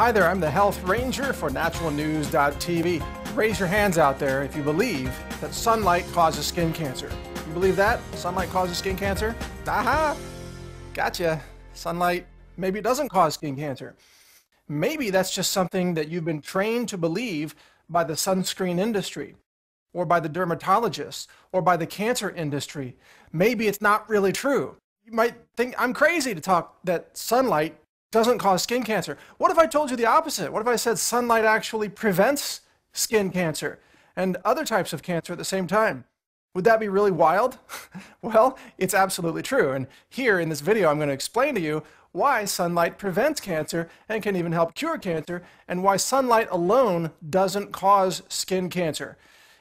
Hi there, I'm the Health Ranger for naturalnews.tv. Raise your hands out there if you believe that sunlight causes skin cancer. You believe that? Sunlight causes skin cancer? Aha! Gotcha. Sunlight maybe doesn't cause skin cancer. Maybe that's just something that you've been trained to believe by the sunscreen industry, or by the dermatologists, or by the cancer industry. Maybe it's not really true. You might think I'm crazy to talk that sunlight doesn't cause skin cancer. What if I told you the opposite? What if I said sunlight actually prevents skin cancer and other types of cancer at the same time? Would that be really wild? Well, it's absolutely true. And here in this video, I'm going to explain to you why sunlight prevents cancer and can even help cure cancer, and why sunlight alone doesn't cause skin cancer.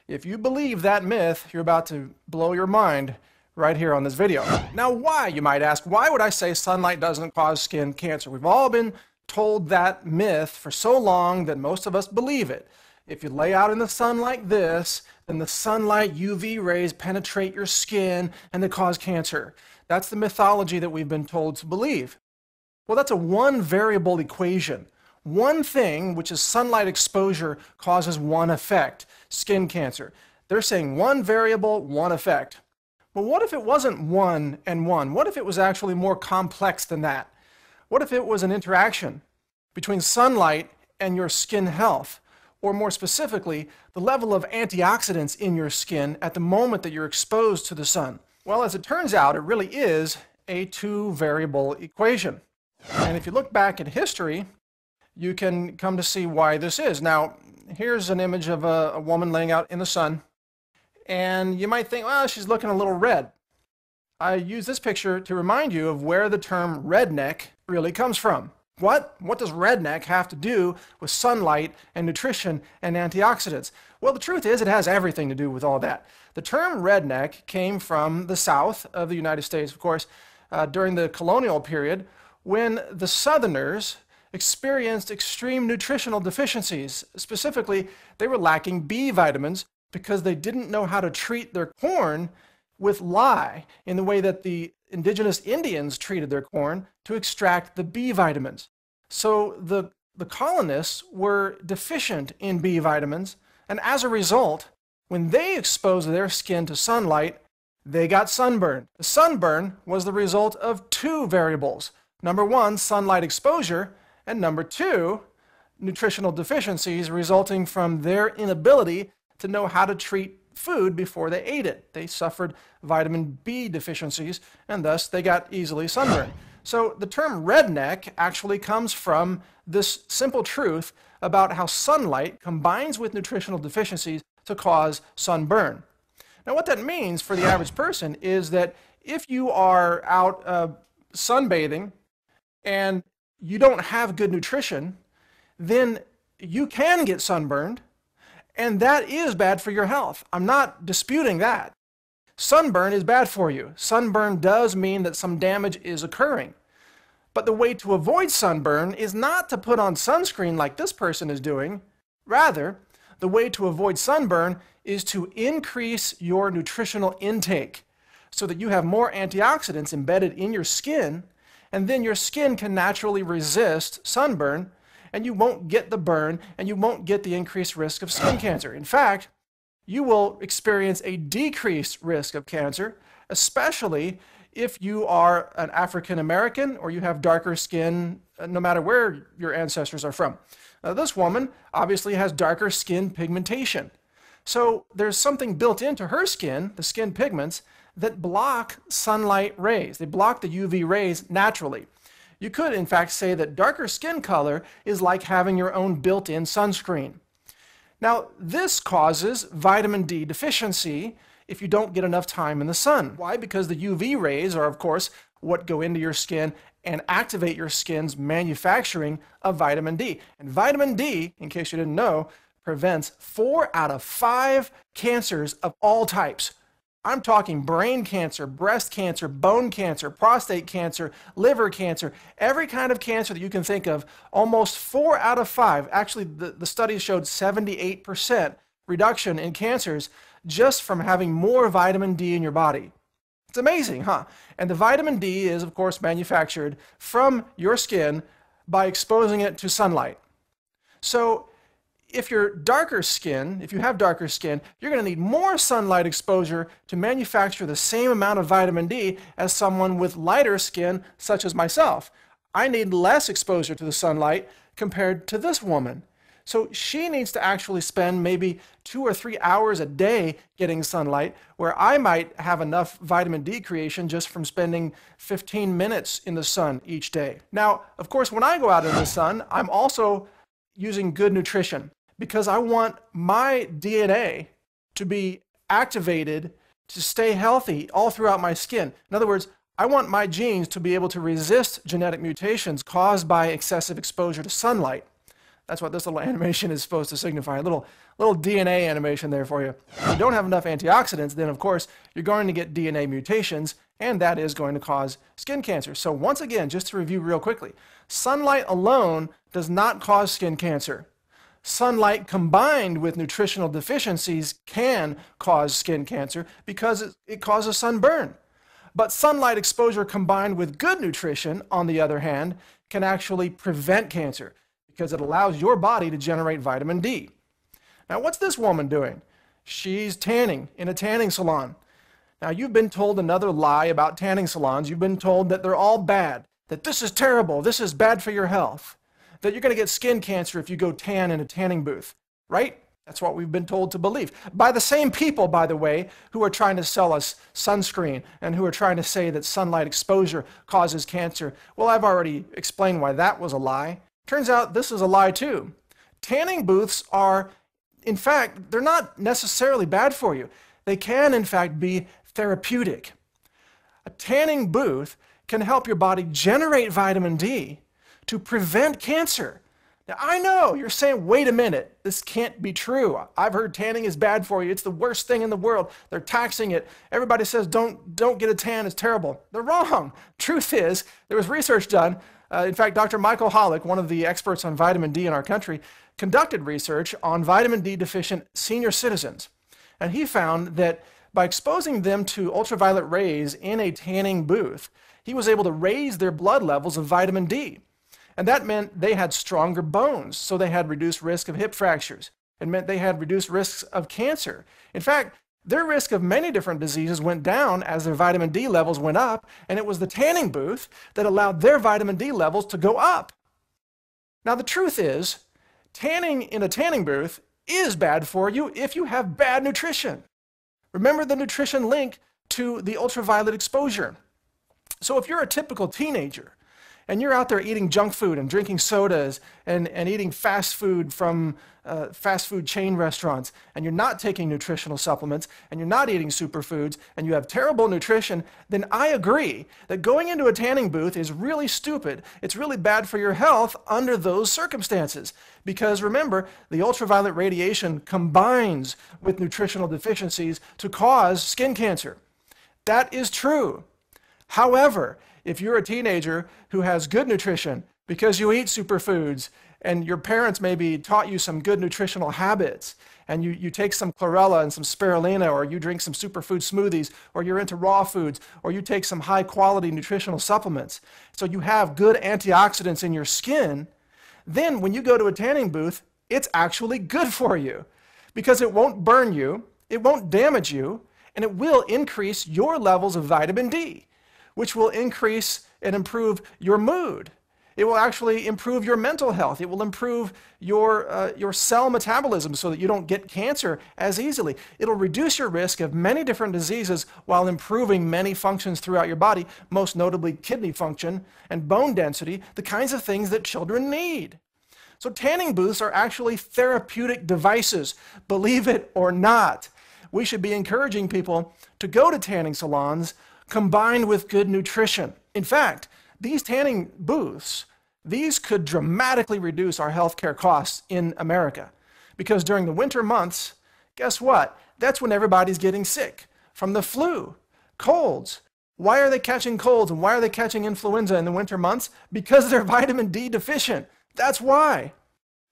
If you believe that myth, you're about to blow your mind right here on this video. Now, why, you might ask, why would I say sunlight doesn't cause skin cancer? We've all been told that myth for so long that most of us believe it. If you lay out in the sun like this, then the sunlight UV rays penetrate your skin and they cause cancer. That's the mythology that we've been told to believe. Well, that's a one variable equation. One thing, which is sunlight exposure, causes one effect, skin cancer. They're saying one variable, one effect. But what if it wasn't one and one? What if it was actually more complex than that? What if it was an interaction between sunlight and your skin health? Or more specifically, the level of antioxidants in your skin at the moment that you're exposed to the sun? Well, as it turns out, it really is a two-variable equation. And if you look back at history, you can come to see why this is. Now, here's an image of a woman laying out in the sun. And you might think, well, she's looking a little red. I use this picture to remind you of where the term redneck really comes from. What does redneck have to do with sunlight and nutrition and antioxidants? Well, the truth is it has everything to do with all that. The term redneck came from the South of the United States, of course, during the colonial period, when the Southerners experienced extreme nutritional deficiencies. Specifically, they were lacking B vitamins because they didn't know how to treat their corn with lye in the way that the indigenous Indians treated their corn to extract the B vitamins. So the colonists were deficient in B vitamins, and as a result, when they exposed their skin to sunlight, they got sunburned. The sunburn was the result of two variables. Number one, sunlight exposure, and number two, nutritional deficiencies resulting from their inability to know how to treat food before they ate it. They suffered vitamin B deficiencies, and thus they got easily sunburned. So the term redneck actually comes from this simple truth about how sunlight combines with nutritional deficiencies to cause sunburn. Now, what that means for the average person is that if you are out sunbathing and you don't have good nutrition, then you can get sunburned, and that is bad for your health. I'm not disputing that. Sunburn is bad for you. Sunburn does mean that some damage is occurring. But the way to avoid sunburn is not to put on sunscreen like this person is doing. Rather, the way to avoid sunburn is to increase your nutritional intake so that you have more antioxidants embedded in your skin, and then your skin can naturally resist sunburn, and you won't get the burn, and you won't get the increased risk of skin cancer. In fact, you will experience a decreased risk of cancer, especially if you are an African American or you have darker skin, no matter where your ancestors are from. Now, this woman obviously has darker skin pigmentation. So there's something built into her skin, the skin pigments, that block sunlight rays. They block the UV rays naturally. You could, in fact, say that darker skin color is like having your own built-in sunscreen. Now, this causes vitamin D deficiency if you don't get enough time in the sun. Why? Because the UV rays are, of course, what go into your skin and activate your skin's manufacturing of vitamin D. And vitamin D, in case you didn't know, prevents 4 out of 5 cancers of all types. I'm talking brain cancer, breast cancer, bone cancer, prostate cancer, liver cancer, every kind of cancer that you can think of. Almost 4 out of 5. Actually, the study showed 78% reduction in cancers just from having more vitamin D in your body. It's amazing, huh? And the vitamin D is, of course, manufactured from your skin by exposing it to sunlight. So if you have darker skin, you're going to need more sunlight exposure to manufacture the same amount of vitamin D as someone with lighter skin, such as myself. I need less exposure to the sunlight compared to this woman. So she needs to actually spend maybe 2 or 3 hours a day getting sunlight, where I might have enough vitamin D creation just from spending 15 minutes in the sun each day. Now, of course, when I go out in the sun, I'm also using good nutrition because I want my DNA to be activated to stay healthy all throughout my skin. In other words, I want my genes to be able to resist genetic mutations caused by excessive exposure to sunlight. That's what this little animation is supposed to signify, a little DNA animation there for you. If you don't have enough antioxidants, then of course you're going to get DNA mutations, and that is going to cause skin cancer. So once again, just to review real quickly, sunlight alone does not cause skin cancer. Sunlight combined with nutritional deficiencies can cause skin cancer because it causes sunburn. But sunlight exposure combined with good nutrition, on the other hand, can actually prevent cancer, because it allows your body to generate vitamin D. Now, what's this woman doing? She's tanning in a tanning salon. Now, you've been told another lie about tanning salons. You've been told that they're all bad, that this is terrible, this is bad for your health, that you're going to get skin cancer if you go tan in a tanning booth, right? That's what we've been told to believe. By the same people, by the way, who are trying to sell us sunscreen and who are trying to say that sunlight exposure causes cancer. Well, I've already explained why that was a lie. Turns out this is a lie too. Tanning booths are, in fact, they're not necessarily bad for you. They can, in fact, be therapeutic. A tanning booth can help your body generate vitamin D to prevent cancer. Now, I know you're saying, wait a minute, this can't be true. I've heard tanning is bad for you. It's the worst thing in the world. They're taxing it. Everybody says don't get a tan, it's terrible. They're wrong. Truth is, there was research done. In fact, Dr. Michael Hollick, one of the experts on vitamin D in our country, conducted research on vitamin D deficient senior citizens. And he found that by exposing them to ultraviolet rays in a tanning booth, he was able to raise their blood levels of vitamin D. And that meant they had stronger bones, so they had reduced risk of hip fractures. It meant they had reduced risks of cancer. In fact, their risk of many different diseases went down as their vitamin D levels went up, and it was the tanning booth that allowed their vitamin D levels to go up. Now, the truth is, tanning in a tanning booth is bad for you if you have bad nutrition. Remember the nutrition link to the ultraviolet exposure. So if you're a typical teenager, and you're out there eating junk food and drinking sodas and eating fast food from fast food chain restaurants, and you're not taking nutritional supplements, and you're not eating superfoods, and you have terrible nutrition, then I agree that going into a tanning booth is really stupid. It's really bad for your health under those circumstances. Because remember, the ultraviolet radiation combines with nutritional deficiencies to cause skin cancer. That is true. However, if you're a teenager who has good nutrition because you eat superfoods and your parents maybe taught you some good nutritional habits, and you take some chlorella and some spirulina, or you drink some superfood smoothies, or you're into raw foods, or you take some high quality nutritional supplements, so you have good antioxidants in your skin, then when you go to a tanning booth, it's actually good for you because it won't burn you, it won't damage you, and it will increase your levels of vitamin D, which will increase and improve your mood. It will actually improve your mental health. It will improve your cell metabolism so that you don't get cancer as easily. It'll reduce your risk of many different diseases while improving many functions throughout your body, most notably kidney function and bone density, the kinds of things that children need. So tanning booths are actually therapeutic devices, believe it or not. We should be encouraging people to go to tanning salons combined with good nutrition. In fact, these tanning booths, these could dramatically reduce our healthcare costs in America. Because during the winter months, guess what? That's when everybody's getting sick from the flu, colds. Why are they catching colds and why are they catching influenza in the winter months? Because they're vitamin D deficient. That's why.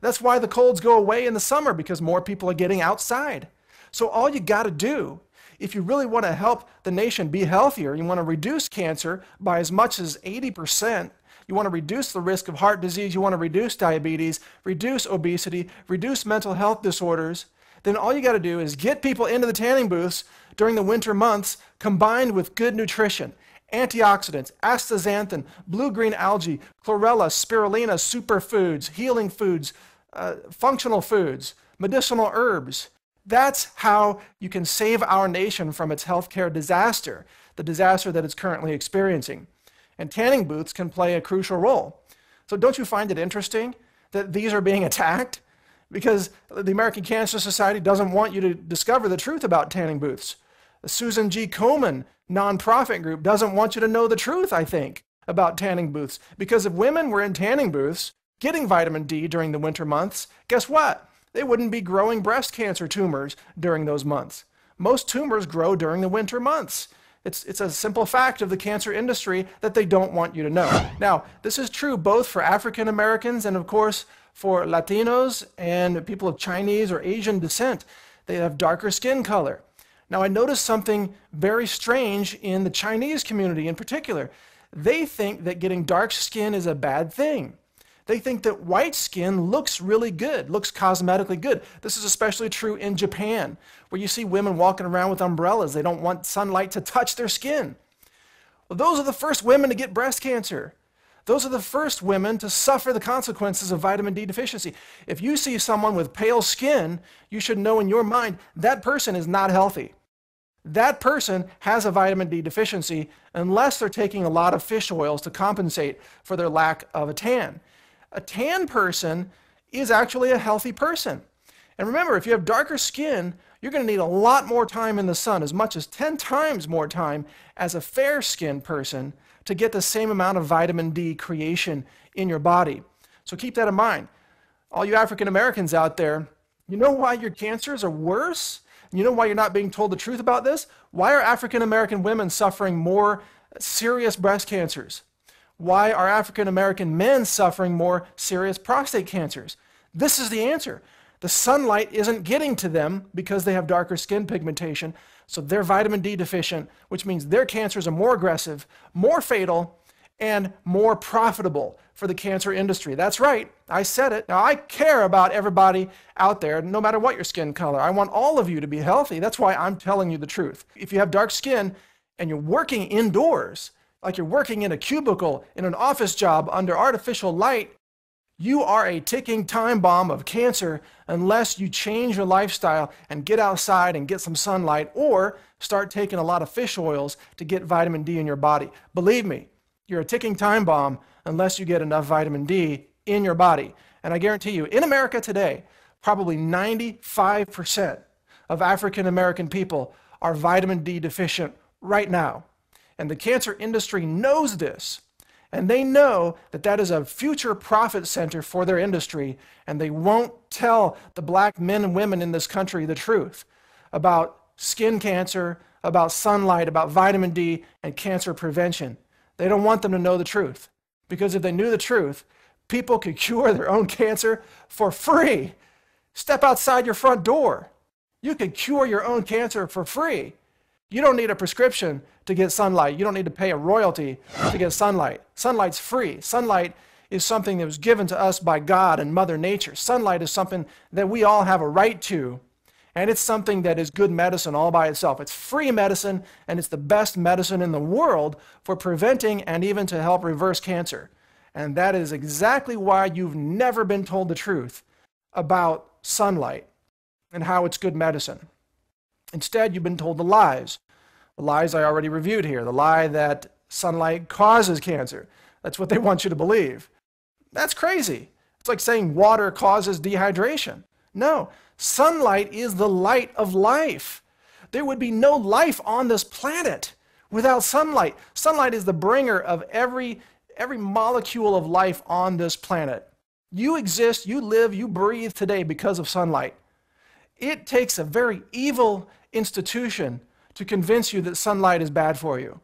That's why the colds go away in the summer, because more people are getting outside. So all you got to do, if you really want to help the nation be healthier, you want to reduce cancer by as much as 80%, you want to reduce the risk of heart disease, you want to reduce diabetes, reduce obesity, reduce mental health disorders, then all you got to do is get people into the tanning booths during the winter months combined with good nutrition. Antioxidants, astaxanthin, blue-green algae, chlorella, spirulina, superfoods, healing foods, functional foods, medicinal herbs. That's how you can save our nation from its healthcare disaster, the disaster that it's currently experiencing. And tanning booths can play a crucial role. So don't you find it interesting that these are being attacked? Because the American Cancer Society doesn't want you to discover the truth about tanning booths. The Susan G. Komen nonprofit group doesn't want you to know the truth, I think, about tanning booths. Because if women were in tanning booths getting vitamin D during the winter months, guess what? They wouldn't be growing breast cancer tumors during those months. Most tumors grow during the winter months. It's a simple fact of the cancer industry that they don't want you to know. Now, this is true both for African Americans and, of course, for Latinos and people of Chinese or Asian descent. They have darker skin color. Now, I noticed something very strange in the Chinese community in particular. They think that getting dark skin is a bad thing. They think that white skin looks really good, looks cosmetically good. This is especially true in Japan, where you see women walking around with umbrellas. They don't want sunlight to touch their skin. Well, those are the first women to get breast cancer. Those are the first women to suffer the consequences of vitamin D deficiency. If you see someone with pale skin, you should know in your mind that person is not healthy. That person has a vitamin D deficiency unless they're taking a lot of fish oils to compensate for their lack of a tan. A tan person is actually a healthy person. And remember, if you have darker skin, you're going to need a lot more time in the sun, as much as 10 times more time as a fair-skinned person to get the same amount of vitamin D creation in your body. So keep that in mind. All you African Americans out there, you know why your cancers are worse? You know why you're not being told the truth about this? Why are African American women suffering more serious breast cancers? Why are African American men suffering more serious prostate cancers? This is the answer. The sunlight isn't getting to them because they have darker skin pigmentation, so they're vitamin D deficient, which means their cancers are more aggressive, more fatal, and more profitable for the cancer industry. That's right, I said it. Now, I care about everybody out there, no matter what your skin color. I want all of you to be healthy. That's why I'm telling you the truth. If you have dark skin and you're working indoors, like you're working in a cubicle, in an office job under artificial light, you are a ticking time bomb of cancer unless you change your lifestyle and get outside and get some sunlight or start taking a lot of fish oils to get vitamin D in your body. Believe me, you're a ticking time bomb unless you get enough vitamin D in your body. And I guarantee you, in America today, probably 95% of African American people are vitamin D deficient right now. And the cancer industry knows this. And they know that that is a future profit center for their industry, and they won't tell the black men and women in this country the truth about skin cancer, about sunlight, about vitamin D, and cancer prevention. They don't want them to know the truth, because if they knew the truth, people could cure their own cancer for free. Step outside your front door. You could cure your own cancer for free. You don't need a prescription to get sunlight. You don't need to pay a royalty to get sunlight. Sunlight's free. Sunlight is something that was given to us by God and Mother Nature. Sunlight is something that we all have a right to, and it's something that is good medicine all by itself. It's free medicine, and it's the best medicine in the world for preventing and even to help reverse cancer. And that is exactly why you've never been told the truth about sunlight and how it's good medicine. Instead, you've been told the lies. The lies I already reviewed here. The lie that sunlight causes cancer. That's what they want you to believe. That's crazy. It's like saying water causes dehydration. No, sunlight is the light of life. There would be no life on this planet without sunlight. Sunlight is the bringer of every molecule of life on this planet. You exist, you live, you breathe today because of sunlight. It takes a very evil institution to convince you that sunlight is bad for you.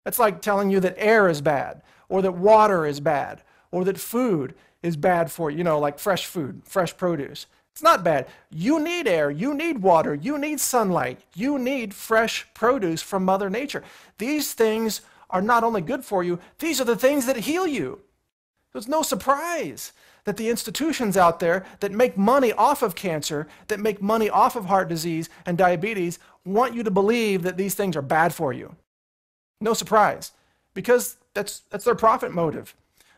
It's like telling you that air is bad, or that water is bad, or that food is bad for you, like fresh food, fresh produce. It's not bad. You need air, you need water, you need sunlight, you need fresh produce from Mother Nature. These things are not only good for you, these are the things that heal you. So it's no surprise that the institutions out there that make money off of cancer, that make money off of heart disease and diabetes, want you to believe that these things are bad for you. No surprise, because that's their profit motive.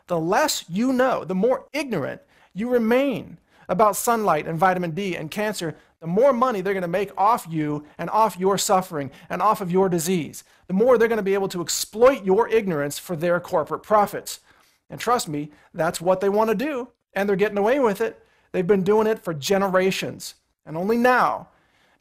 The less you know, the more ignorant you remain about sunlight and vitamin D and cancer, the more money they're going to make off you and off your suffering and off of your disease. The more they're going to be able to exploit your ignorance for their corporate profits. And trust me, that's what they want to do, and they're getting away with it. They've been doing it for generations. And only now,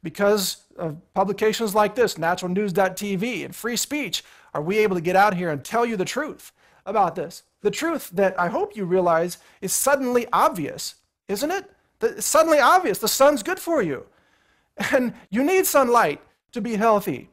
because of publications like this, naturalnews.tv, and free speech, are we able to get out here and tell you the truth about this. The truth that I hope you realize is suddenly obvious, isn't it? It's suddenly obvious. The sun's good for you. And you need sunlight to be healthy.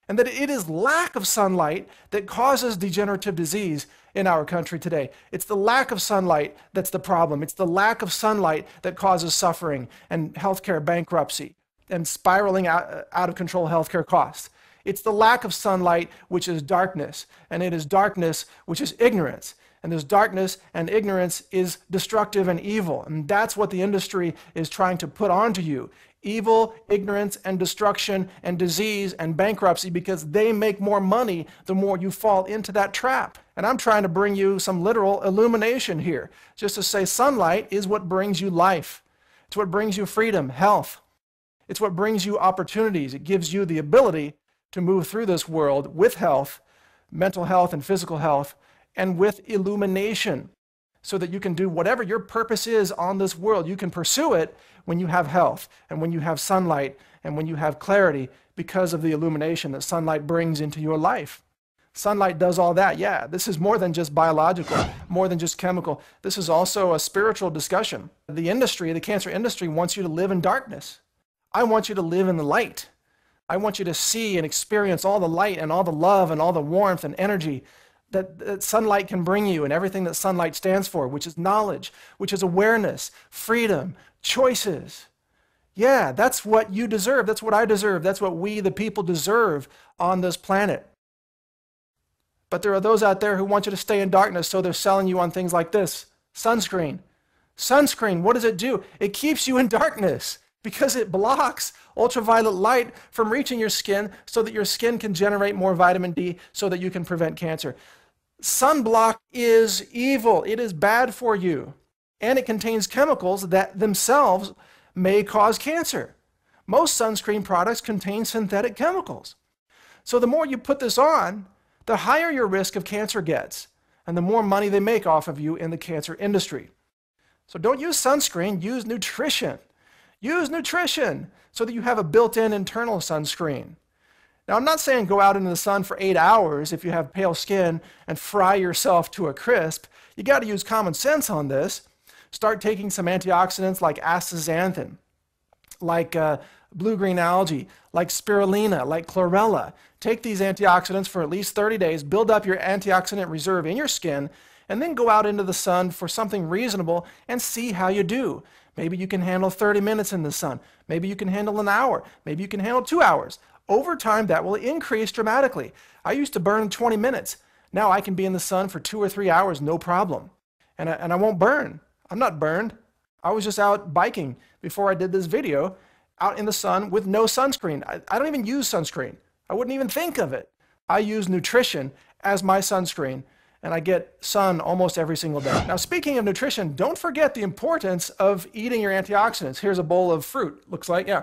And that it is lack of sunlight that causes degenerative disease in our country today. It's the lack of sunlight that's the problem. It's the lack of sunlight that causes suffering and healthcare bankruptcy and spiraling out of control healthcare costs. It's the lack of sunlight which is darkness, and it is darkness which is ignorance. And this darkness and ignorance is destructive and evil. And that's what the industry is trying to put onto you. Evil, ignorance, and destruction, and disease, and bankruptcy, because they make more money the more you fall into that trap. And I'm trying to bring you some literal illumination here, just to say sunlight is what brings you life. It's what brings you freedom, health. It's what brings you opportunities. It gives you the ability to move through this world with health, mental health and physical health, and with illumination, so that you can do whatever your purpose is on this world. You can pursue it when you have health, and when you have sunlight, and when you have clarity, because of the illumination that sunlight brings into your life. Sunlight does all that. Yeah, this is more than just biological, more than just chemical. This is also a spiritual discussion. The industry, the cancer industry, wants you to live in darkness. I want you to live in the light. I want you to see and experience all the light and all the love and all the warmth and energy that sunlight can bring you, and everything that sunlight stands for, which is knowledge, which is awareness, freedom, choices. Yeah, that's what you deserve. That's what I deserve. That's what we, the people, deserve on this planet. But there are those out there who want you to stay in darkness, so they're selling you on things like this. Sunscreen. Sunscreen, what does it do? It keeps you in darkness because it blocks ultraviolet light from reaching your skin, so that your skin can generate more vitamin D so that you can prevent cancer. Sunblock is evil. It is bad for you. And it contains chemicals that themselves may cause cancer. Most sunscreen products contain synthetic chemicals. So the more you put this on, the higher your risk of cancer gets, and the more money they make off of you in the cancer industry. So don't use sunscreen, use nutrition. Use nutrition so that you have a built-in internal sunscreen. Now, I'm not saying go out into the sun for 8 hours if you have pale skin and fry yourself to a crisp. You got to use common sense on this. Start taking some antioxidants like astaxanthin, like blue-green algae, like spirulina, like chlorella. Take these antioxidants for at least 30 days, build up your antioxidant reserve in your skin, and then go out into the sun for something reasonable and see how you do. Maybe you can handle 30 minutes in the sun. Maybe you can handle an hour. Maybe you can handle 2 hours. Over time, that will increase dramatically. I used to burn 20 minutes. Now I can be in the sun for 2 or 3 hours, no problem. And I won't burn. I'm not burned. I was just out biking before I did this video, out in the sun with no sunscreen. I don't even use sunscreen. I wouldn't even think of it. I use nutrition as my sunscreen, and I get sun almost every single day. Now, speaking of nutrition, don't forget the importance of eating your antioxidants. Here's a bowl of fruit, looks like, yeah.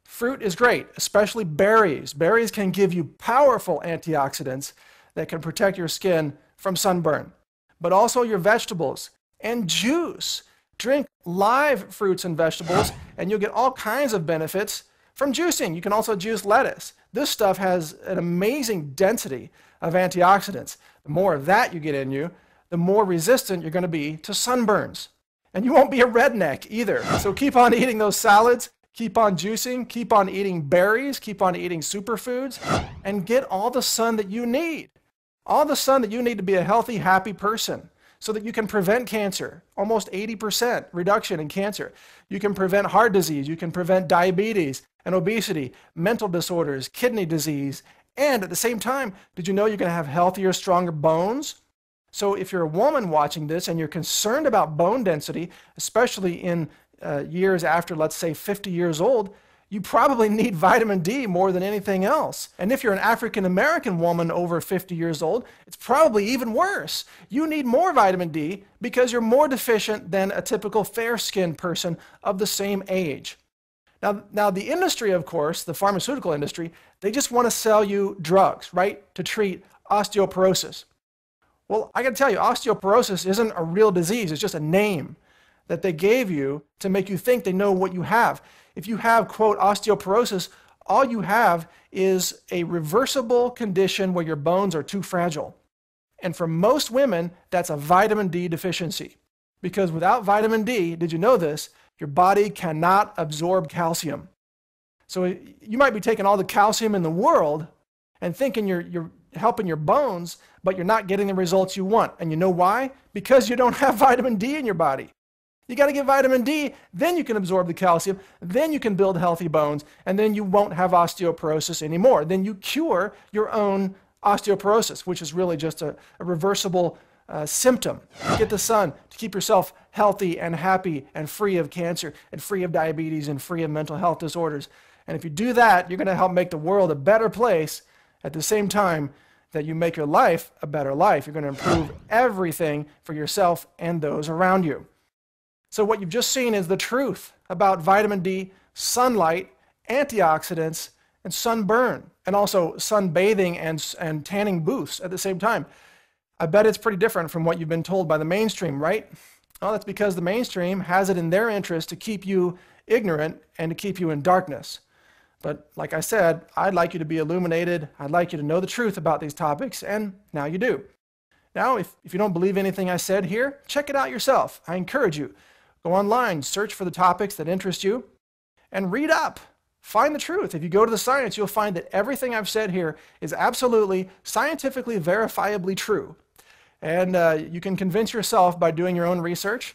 Fruit is great, especially berries. Berries can give you powerful antioxidants that can protect your skin from sunburn, but also your vegetables and juice. Drink live fruits and vegetables, and you'll get all kinds of benefits from juicing. You can also juice lettuce. This stuff has an amazing density of antioxidants. The more of that you get in you, the more resistant you're going to be to sunburns. And you won't be a redneck either. So keep on eating those salads, keep on juicing, keep on eating berries, keep on eating superfoods, and get all the sun that you need. All the sun that you need to be a healthy, happy person, so that you can prevent cancer, almost 80% reduction in cancer. You can prevent heart disease, you can prevent diabetes and obesity, mental disorders, kidney disease, and at the same time, did you know you're going to have healthier, stronger bones? So if you're a woman watching this and you're concerned about bone density, especially in years after, let's say, 50 years old, you probably need vitamin D more than anything else. And if you're an African American woman over 50 years old, it's probably even worse. You need more vitamin D because you're more deficient than a typical fair-skinned person of the same age. Now the industry, of course, the pharmaceutical industry, they just want to sell you drugs, right, to treat osteoporosis. Well, I got to tell you, osteoporosis isn't a real disease. It's just a name that they gave you to make you think they know what you have. If you have, quote, osteoporosis, all you have is a reversible condition where your bones are too fragile. And for most women, that's a vitamin D deficiency. Because without vitamin D, did you know this? Your body cannot absorb calcium. So you might be taking all the calcium in the world and thinking you're helping your bones, but you're not getting the results you want. And you know why? Because you don't have vitamin D in your body. You got to get vitamin D, then you can absorb the calcium, then you can build healthy bones, and then you won't have osteoporosis anymore. Then you cure your own osteoporosis, which is really just a reversible symptom. Get the sun to keep yourself healthy and happy and free of cancer and free of diabetes and free of mental health disorders. And if you do that, you're going to help make the world a better place at the same time that you make your life a better life. You're going to improve everything for yourself and those around you. So what you've just seen is the truth about vitamin D, sunlight, antioxidants, and sunburn, and also sunbathing and tanning booths at the same time. I bet it's pretty different from what you've been told by the mainstream, right? Well, that's because the mainstream has it in their interest to keep you ignorant and to keep you in darkness. But like I said, I'd like you to be illuminated. I'd like you to know the truth about these topics, and now you do. Now, if you don't believe anything I said here, check it out yourself. I encourage you. Go online, search for the topics that interest you, and read up. Find the truth. If you go to the science, you'll find that everything I've said here is absolutely scientifically verifiably true. And you can convince yourself by doing your own research.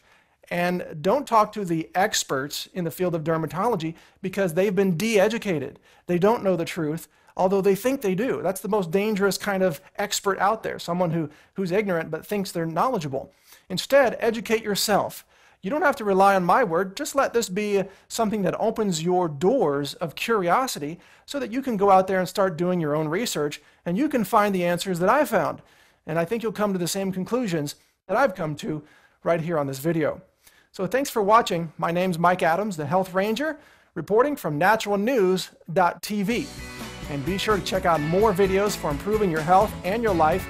And don't talk to the experts in the field of dermatology because they've been de-educated. They don't know the truth, although they think they do. That's the most dangerous kind of expert out there, someone who's ignorant but thinks they're knowledgeable. Instead, educate yourself. You don't have to rely on my word. Just let this be something that opens your doors of curiosity so that you can go out there and start doing your own research and you can find the answers that I found. And I think you'll come to the same conclusions that I've come to right here on this video. So thanks for watching. My name's Mike Adams, the Health Ranger, reporting from naturalnews.tv. And be sure to check out more videos for improving your health and your life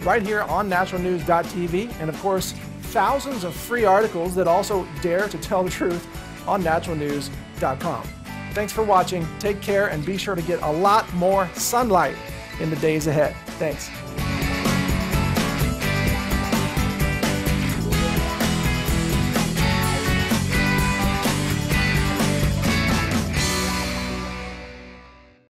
right here on naturalnews.tv. And of course, thousands of free articles that also dare to tell the truth on naturalnews.com. Thanks for watching. Take care and be sure to get a lot more sunlight in the days ahead. Thanks.